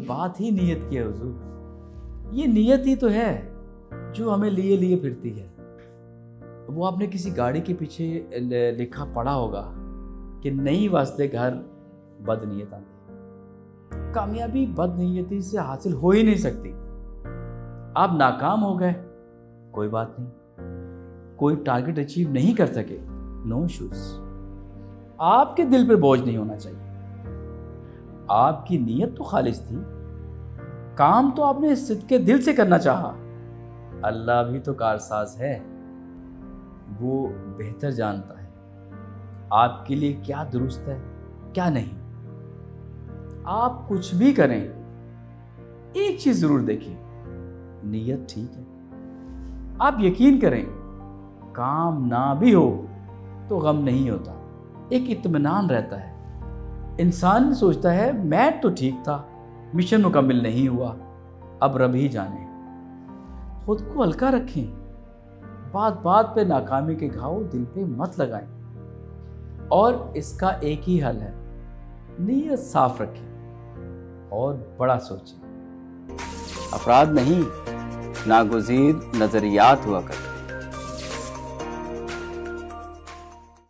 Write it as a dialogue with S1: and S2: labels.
S1: बात ही नीयत की है हुजूर। ये नीयत ही तो है जो हमें लिए लिए फिरती है। वो आपने किसी गाड़ी के पीछे लिखा पढ़ा होगा कि नई वास्ते घर बद नीयत आती। कामयाबी बद नीयती से हासिल हो ही नहीं सकती। आप नाकाम हो गए, कोई बात नहीं, कोई टारगेट अचीव नहीं कर सके, नो इश्यूज। आपके दिल पे बोझ नहीं होना चाहिए। आपकी नीयत तो खालिस थी, काम तो आपने सिद्के दिल से करना चाहा। अल्लाह भी तो कारसाज है, वो बेहतर जानता है आपके लिए क्या दुरुस्त है क्या नहीं। आप कुछ भी करें, एक चीज जरूर देखिए, नीयत ठीक है। आप यकीन करें, काम ना भी हो तो गम नहीं होता, एक इत्मीनान रहता है। इंसान सोचता है मैं तो ठीक था, मिशन मुकम्मल नहीं हुआ, अब रब ही जाने। खुद को हल्का रखें, बात बात पे नाकामी के घाव दिल पे मत लगाएं। और इसका एक ही हल है, नीयत साफ रखें और बड़ा सोचें।
S2: अफराद नहीं, नागुज़ीर नज़रियात हुआ करते।